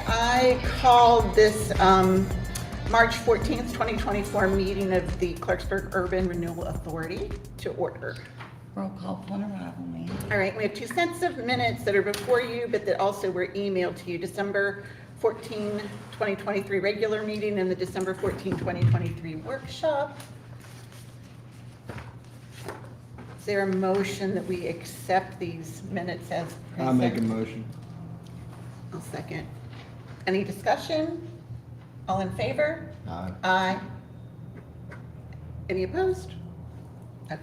I called this March 14th, 2024 meeting of the Clarksburg Urban Renewal Authority to order. Roll call upon arrival, ma'am. All right, we have 2 sets of minutes that are before you, but that also were emailed to you. December 14, 2023 regular meeting and the December 14, 2023 workshop. Is there a motion that we accept these minutes as presented? I'll make a motion. I'll second. Any discussion? All in favor? Aye. Aye. Any opposed? Okay.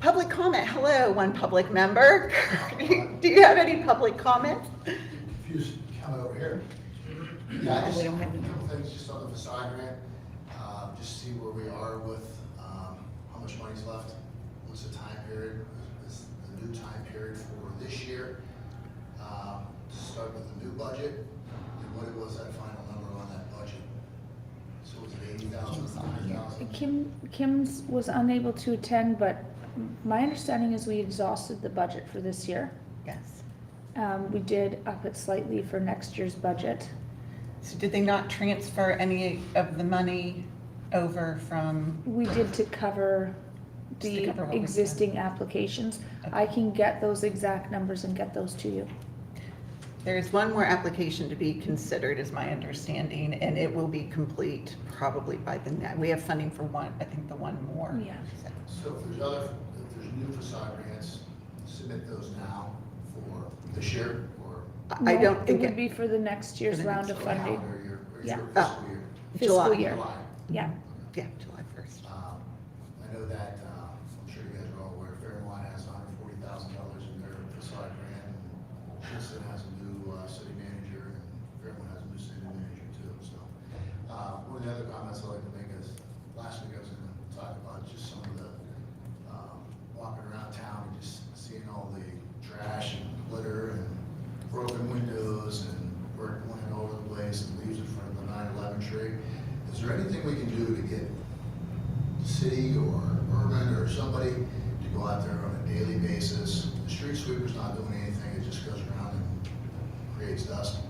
Public comment. Hello, one public member. Do you have any public comment? If you just come over here. Yeah, I just, We a don't have any. couple things just on the facade grant, just see where we are with, how much money's left, what's the time period, is the new time period for this year, to start with the new budget, and what it was that final number on that budget. So was it 80,000, 90,000? Kim's was unable to attend, but my understanding is we exhausted the budget for this year. Yes. We did up it slightly for next year's budget. So did they not transfer any of the money over from? We did to cover Just to the cover what we existing applications. Okay. I can get those exact numbers and get those to you. There is one more application to be considered, is my understanding, and it will be complete probably by the next. We have funding for one, I think the one more. Yeah. So if there's new facade grants, submit those now for this year, or I No, don't think It would be for the next year's For the round next of funding. calendar year, or Yeah. your fiscal year? July. Fiscal year, July. yeah. Yeah, July 1st. I know that, I'm sure you guys are all aware, Fairlawn has $140,000 in their facade grant. Princeton has a new city manager, and Fairlawn has a new city manager too, so. One of the other comments I'd like to make is, last week I was gonna talk about just some of the, walking around town and just seeing all the trash and glitter and broken windows and work going all over the place and leaves in front of the 9/11 tree. Is there anything we can do to get the city or urban or somebody to go out there on a daily basis? The street sweeper's not doing anything, it just goes around and creates dust.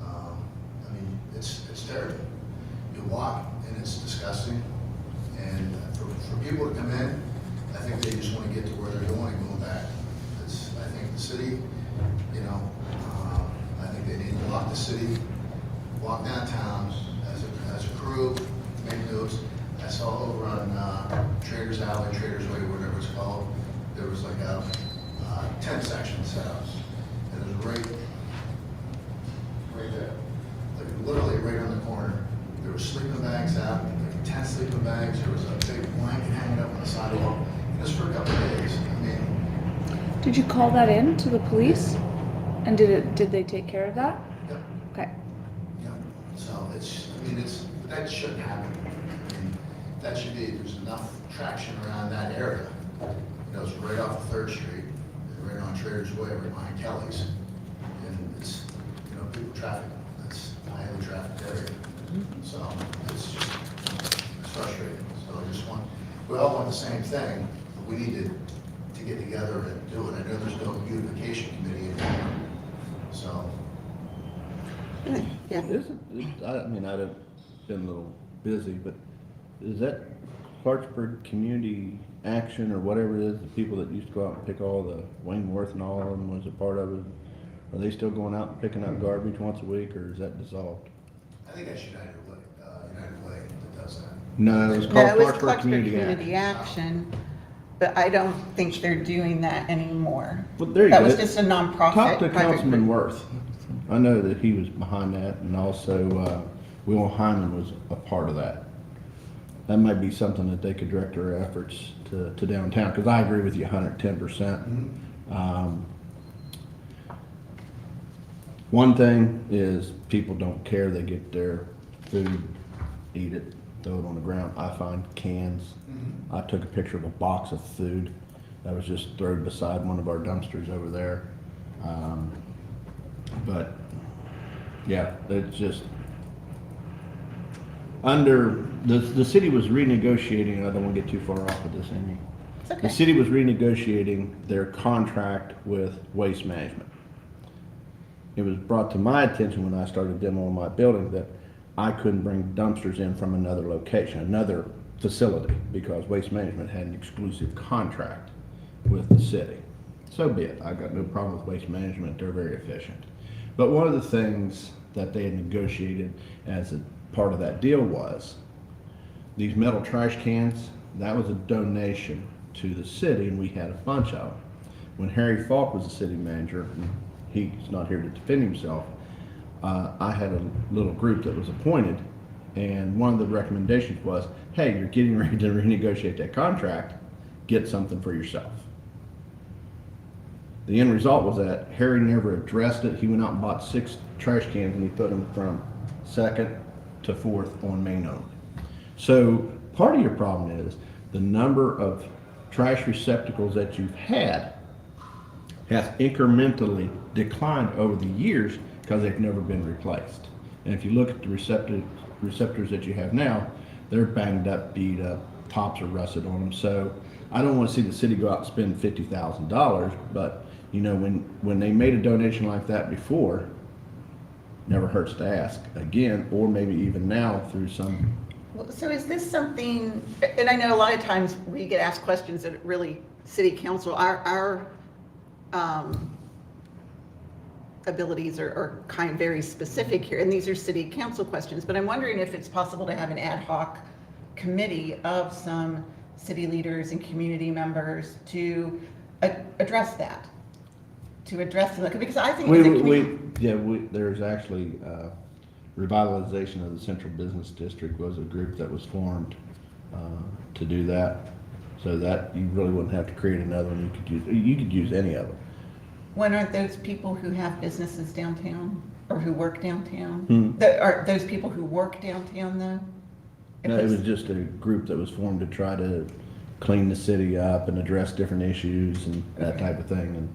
I mean, it's terrible. You walk and it's disgusting, and for people to come in, I think they just want to get to where they're going and go back. I think the city, you know, I think they need to walk the city, walk downtown as a crew, make notes. I saw over on Traders Alley, Traders Way, whatever it's called, there was like a tent section set up. And it was right there, like literally right on the corner. There were sleeping bags out, like 10 sleeping bags. There was a big blanket hanging up on the sidewalk. Just for a couple of days. I mean, Did you call that in to the police? And did they take care of that? yep. Okay. Yeah, so that shouldn't happen. I mean, that should be, there's enough traction around that area. You know, it's right off of 3rd Street, and right on Traders Way, right behind Kelly's. And it's, you know, people traffic, it's a highly trafficked area. So it's just, it's frustrating. So I just we all want the same thing, but we need to get together and do it. I know there's no beautification committee anymore, so. Yeah. I mean, I've been a little busy, but is that Clarksburg Community Action or whatever it is, the people that used to go out and pick all the Wayneworth and all of them was a part of it? Are they still going out and picking up garbage once a week, or is that dissolved? I think that's United Way that does that. No, it was No, called it was Clarksburg Community Community Action. Action, but I don't think they're doing that anymore. Well, there you That go. was just a nonprofit. Talk to private Councilman group. Worth. I know that he was behind that, and also Will Hyman was a part of that. That might be something that they could direct their efforts to downtown, because I agree with you 110%. One thing is people don't care. They get their food, eat it, throw it on the ground. I find cans. I took a picture of a box of food that was just thrown beside one of our dumpsters over there. But yeah, it's just under the city was renegotiating. I don't want to get too far off with this, Amy. It's okay. The city was renegotiating their contract with Waste Management. it was brought to my attention when I started demoing my building that I couldn't bring dumpsters in from another location, another facility, because Waste Management had an exclusive contract with the city. So be it. I got no problem with Waste Management. They're very efficient. But one of the things that they had negotiated as a part of that deal was these metal trash cans, that was a donation to the city, and we had a bunch of them. When Harry Falk was the city manager, and he's not here to defend himself, I had a little group that was appointed, and one of the recommendations was, hey, you're getting ready to renegotiate that contract, get something for yourself. The end result was that Harry never addressed it. He went out and bought 6 trash cans, and he put them from 2nd to 4th on Main only. So part of your problem is the number of trash receptacles that you've had has incrementally declined over the years because they've never been replaced. And if you look at the receptors that you have now, they're banged up, beat up, tops are rusted on them. So I don't want to see the city go out and spend $50,000, but you know, when they made a donation like that before, never hurts to ask again, or maybe even now through some. Well, so is this something, and I know a lot of times we get asked questions that really city council, our abilities are kind of very specific here, and these are city council questions, but I'm wondering if it's possible to have an ad hoc committee of some city leaders and community members to address that, because I think There's actually revitalization of the Central Business District was a group that was formed to do that, so that you really wouldn't have to create another one. You could use any of them. When aren't those people who have businesses downtown or who work downtown? Hmm. Are those people who work downtown though? No, it was just a group that was formed to try to clean the city up and address different issues and that type of thing. And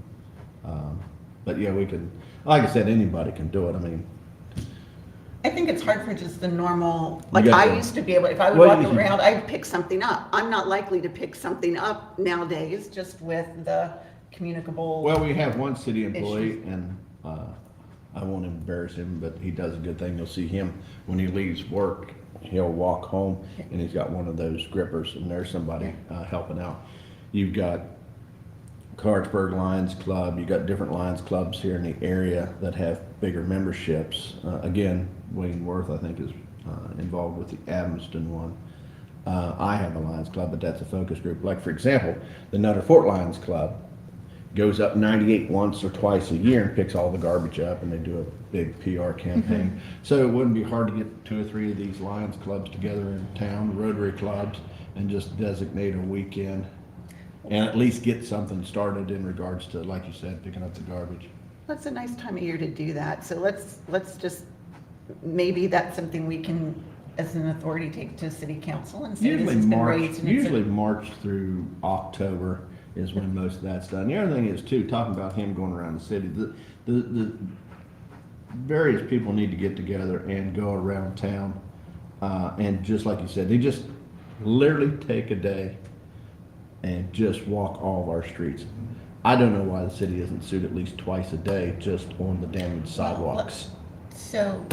but yeah, we can, like I said, anybody can do it. I mean, I think it's hard for just the normal, like got I the- used to be able, if I would Well, walk around, I'd pick something up. I'm not likely to pick something up nowadays, just with the communicable. well, we have one city employee, and I won't embarrass him, but he does a good thing. You'll see him when he leaves work. He'll walk home, and he's got one of those grippers, and there's somebody helping out. You've got Clarksburg Lions Club. You've got different Lions clubs here in the area that have bigger memberships. Again, Wayne Worth, I think, is involved with the Adamston one. I have a Lions Club, but that's a focus group. Like, for example, the Nutter Fort Lions Club goes up 98 once or twice a year and picks all the garbage up, and they do a big PR campaign. So it wouldn't be hard to get 2 or 3 of these Lions clubs together in town, Rotary clubs, and just designate a weekend and at least get something started in regards to, like you said, picking up the garbage. That's a nice time of year to do that. So let's just, maybe that's something we can, as an authority, take to city council and say this has been raised. And Usually March through October is when most of that's done. The other thing is too, talking about him going around the city, the various people need to get together and go around town, and just like you said, they just literally take a day and just walk all of our streets. I don't know why the city isn't sued at least twice a day just on the damaged sidewalks. So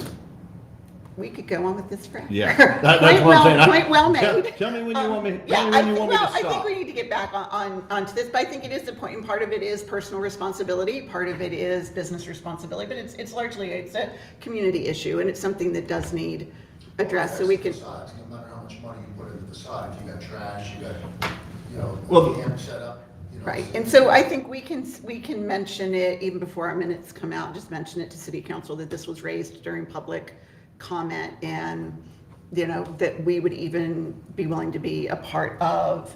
we could go on with this forever. Yeah, that's what I'm saying. Point well made. Tell me when you want me. Yeah, Tell me when you want me to I think stop. we need to get back onto this, but I think it is the point, and part of it is personal responsibility, part of it is business responsibility, but it's largely, it's a community issue, and it's something that does need addressed, so we can. Facades, no matter how much money you put into the facade, if you got trash, you got, Well, camp set up. Right, and so I think we can mention it even before our minutes come out, just mention it to city council that this was raised during public comment, and, that we would even be willing to be a part of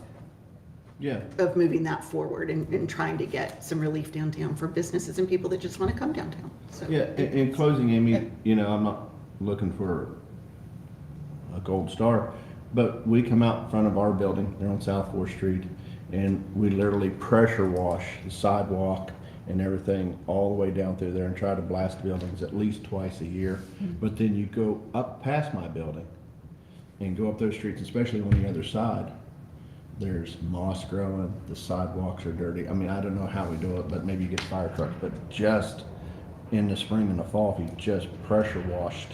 moving that forward and trying to get some relief downtown for businesses and people that just want to come downtown. So Yeah, in closing, Amy, I'm not looking for a gold star, but we come out in front of our building, there on South 4th Street, and we literally pressure wash the sidewalk and everything all the way down through there and try to blast buildings at least twice a year. But then you go up past my building and go up those streets, especially on the other side, there's moss growing, the sidewalks are dirty. I mean, I don't know how we do it, but maybe you get fire trucks, but just in the spring and the fall, if you just pressure washed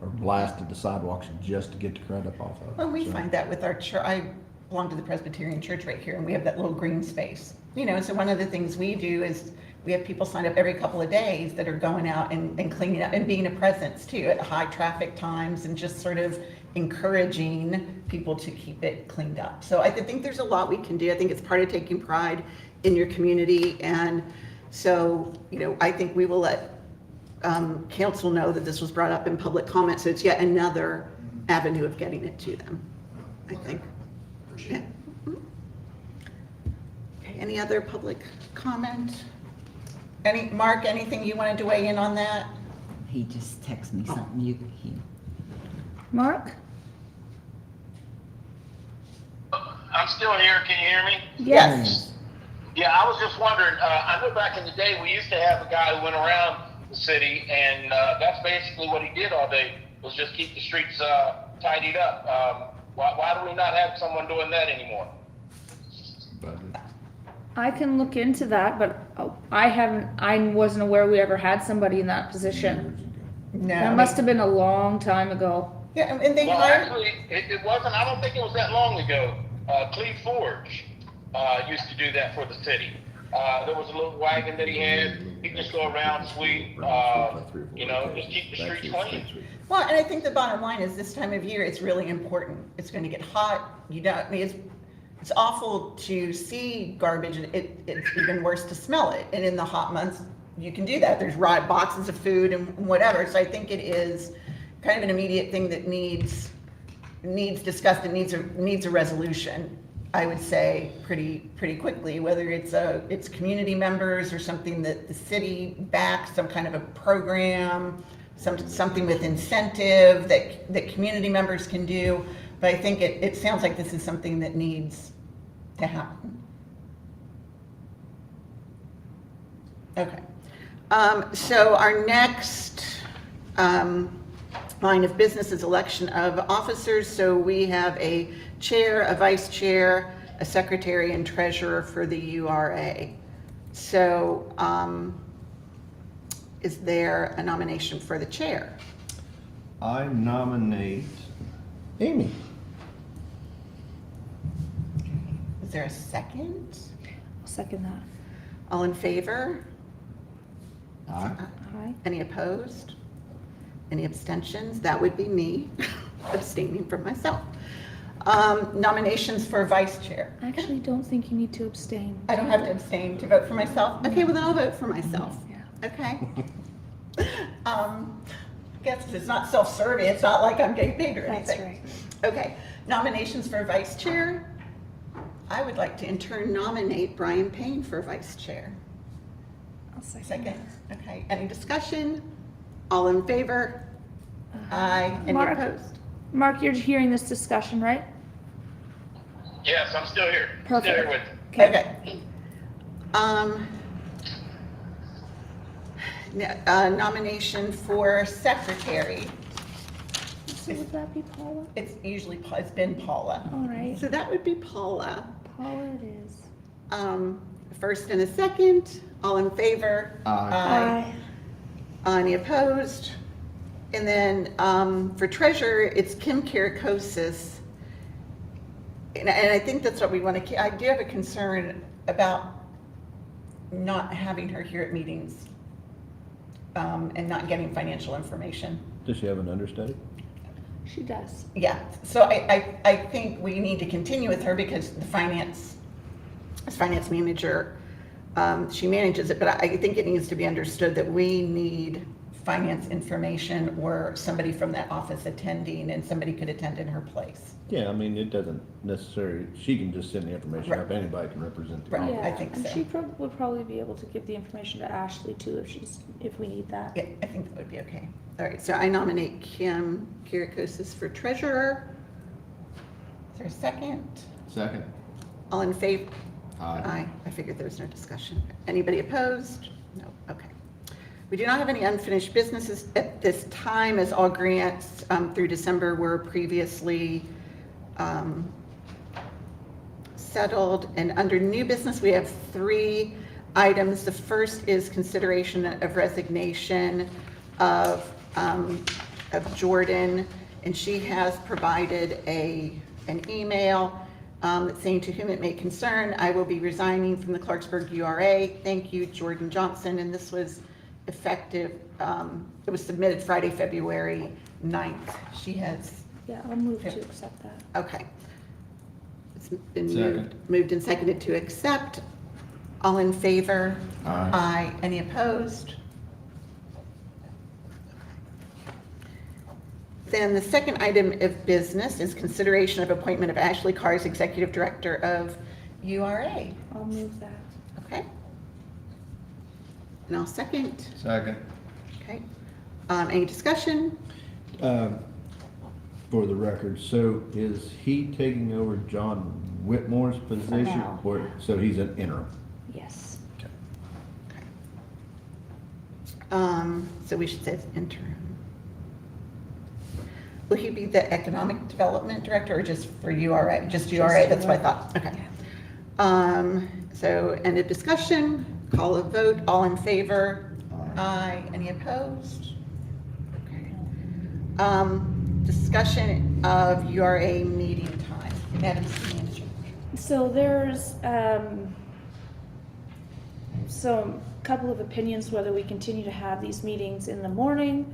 or blasted the sidewalks just to get the crud up off of. Well, we So- find that with our church, I belong to the Presbyterian Church right here, and we have that little green space. You know, so one of the things we do is we have people sign up every couple of days that are going out and cleaning up and being a presence too at high traffic times and just sort of encouraging people to keep it cleaned up. So I think there's a lot we can do. I think it's part of taking pride in your community. And so, you know, I think we will let council know that this was brought up in public comment. So it's yet another avenue of getting it to them, I think. Appreciate Yeah. it. Okay, any other public comment? Mark, anything you wanted to weigh in on that? He just texted me something Mark? I'm still here. Can you hear me? Yes. Yeah, I was just wondering. I know back in the day we used to have a guy who went around the city, and that's basically what he did all day was just keep the streets tidied up. Why do we not have someone doing that anymore? I can look into that, but I wasn't aware we ever had somebody in that position. No. That must have been a long time ago. Yeah, and they Well, hired, actually, it wasn't. I don't think it was that long ago. Cleve Forge used to do that for the city. There was a little wagon that he had. He'd just go around, sweep, you know, just keep the streets clean. well, and I think the bottom line is this time of year, it's really important. It's going to get hot. You know, I mean, it's awful to see garbage, and it's even worse to smell it. And in the hot months, you can do that. There's boxes of food and whatever. So I think it is kind of an immediate thing that needs discussed and needs a resolution. I would say pretty quickly, whether it's community members or something that the city backs, some kind of a program, something with incentive that community members can do. But I think it sounds like this is something that needs to happen. Okay. So our next line of business is election of officers. So we have a chair, a vice chair, a secretary, and treasurer for the URA. So is there a nomination for the chair? I nominate Amy. Is there a second? I'll second that. All in favor? Aye. Aye. Any opposed? Any abstentions? That would be me abstaining from myself. Nominations for vice chair. I actually don't think you need to abstain. I don't have to abstain to vote for myself? Okay, well then I'll vote for myself. Yeah. Okay. I guess if it's not self-serving, it's not like I'm getting paid or That's anything. right. Okay, nominations for vice chair. I would like to in turn nominate Brian Payne for vice chair. I'll second. Second, okay, any discussion? All in favor? Aye, any Mark? opposed? Mark, you're hearing this discussion, right? Yes, I'm still here. Perfect. Still here with you. Okay. Nomination for secretary. So would that be Paula? It's been Paula. All right. So that would be Paula. Paula it is. First and a second, all in favor? Aye. Any opposed? And then for treasurer, it's Kim Kirakosis. And I think that's what we want to, I do have a concern about not having her here at meetings and not getting financial information. Does she have an understudy? She does. Yeah, so I think we need to continue with her because the finance manager, she manages it, but I think it needs to be understood that we need finance information or somebody from that office attending, and somebody could attend in her place. Yeah, I mean, it doesn't necessarily, she can just send the information Right. up, anybody can represent the Right. office. Yeah, I think and so. she would probably be able to give the information to Ashley too if we need that. Yeah, I think that would be okay. All right, so I nominate Kim Kirakosis for treasurer. Is there a second? Second. All in favor? Aye. I figured there was no discussion. Anybody opposed? No, okay. We do not have any unfinished businesses at this time, as all grants through December were previously settled. And under new business, we have 3 items. The first is consideration of resignation of Jordan, and she has provided an email saying, to whom it may concern, I will be resigning from the Clarksburg URA. Thank you, Jordan Johnson. And this was effective, it was submitted Friday, February 9th. She has, Yeah, I'll move to accept that. okay. It's been Second. moved and seconded to accept. All in favor? Aye. Aye. Any opposed? Then the second item of business is consideration of appointment of Ashley Carr as Executive Director of URA. I'll move that. Okay? And I'll second. Second. Okay. Any discussion? For the record, so is he taking over John Whitmore's position? now. Or, so he's an interim? Yes. So we should say it's interim. Will he be the Economic Development Director or just for URA? Just URA, that's what I thought. Okay. So, end of discussion, call a vote, all in favor? Aye. Any opposed? Okay. Discussion of URA meeting time. Madam City Manager. So there's some couple of opinions whether we continue to have these meetings in the morning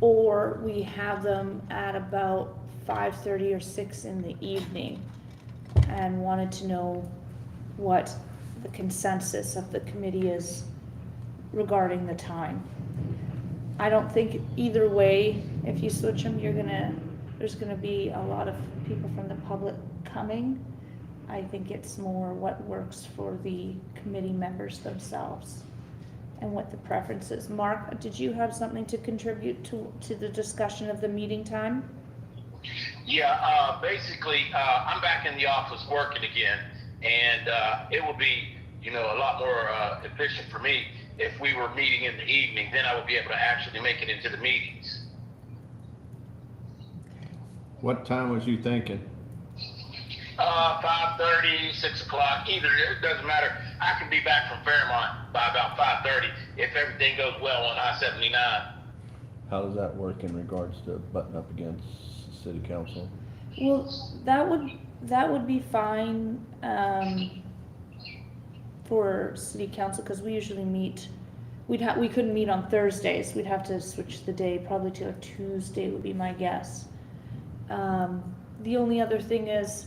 or we have them at about 5:30 or 6 in the evening, and wanted to know what the consensus of the committee is regarding the time. I don't think either way, if you switch them, there's gonna be a lot of people from the public coming. I think it's more what works for the committee members themselves and what the preference is. Mark, did you have something to contribute to the discussion of the meeting time? Yeah, basically, I'm back in the office working again, and it will be, a lot more efficient for me if we were meeting in the evening. Then I would be able to actually make it into the meetings. What time was you thinking? 5:30, 6 o'clock, either, it doesn't matter. I can be back from Fairmont by about 5:30 if everything goes well on I-79. How does that work in regards to butting up against city council? Well, that would be fine, for city council, cause we usually meet, we couldn't meet on Thursdays, we'd have to switch the day, probably to a Tuesday would be my guess. The only other thing is,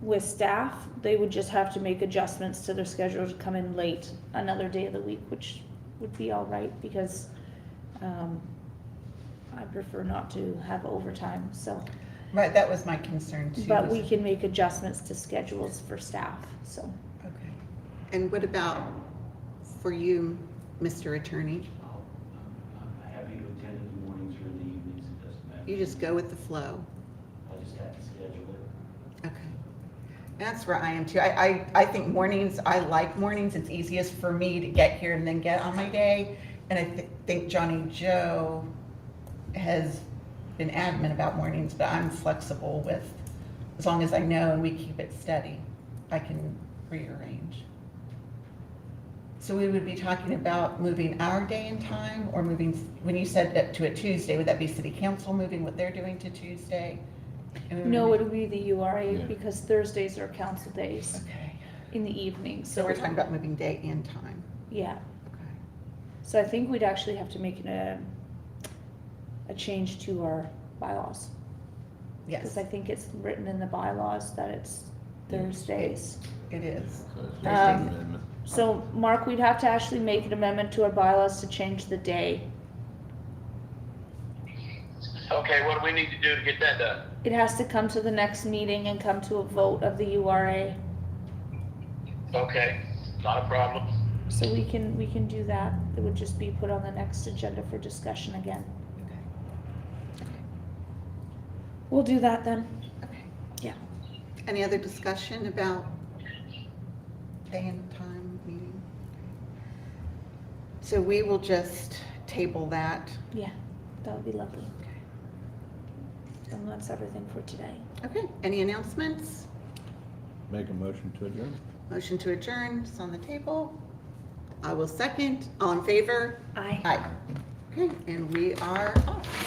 with staff, they would just have to make adjustments to their schedule to come in late another day of the week, which would be all right, because, I prefer not to have overtime, so. Right, that was my concern too. But we can make adjustments to schedules for staff, so. Okay. And what about for you, Mr. Attorney? I'm happy to attend in the mornings or in the evenings, it doesn't matter. You just go with the flow. I just have to schedule it. Okay. That's where I am too. I think mornings, I like mornings. It's easiest for me to get here and then get on my day. And I think Johnny Joe has been adamant about mornings, but I'm flexible with, as long as I know and we keep it steady, I can rearrange. So we would be talking about moving our day and time, or moving, when you said that to a Tuesday, would that be city council moving what they're doing to Tuesday? And we would No, be- it'll be the URA, Yeah. because Thursdays are council days Okay. in the evening, So we're talking about moving day and time. Yeah, Okay. so I think we'd actually have to make a change to our bylaws. Yes, Because I think it's written in the bylaws that it's Thursdays. it is. So it's Um, an amendment. So, Mark, we'd have to actually make an amendment to our bylaws to change the day. Okay, what do we need to do to get that done? It has to come to the next meeting and come to a vote of the URA. Okay, not a problem. So we can do that. It would just be put on the next agenda for discussion again. Okay. We'll do that then. Okay. Yeah. Any other discussion about day and time meeting? So we will just table that. Yeah, that would be lovely. And that's everything for today. Okay, any announcements? Make a motion to adjourn. Motion to adjourn is on the table. I will second. All in favor? Aye. Aye. Okay, and we are off.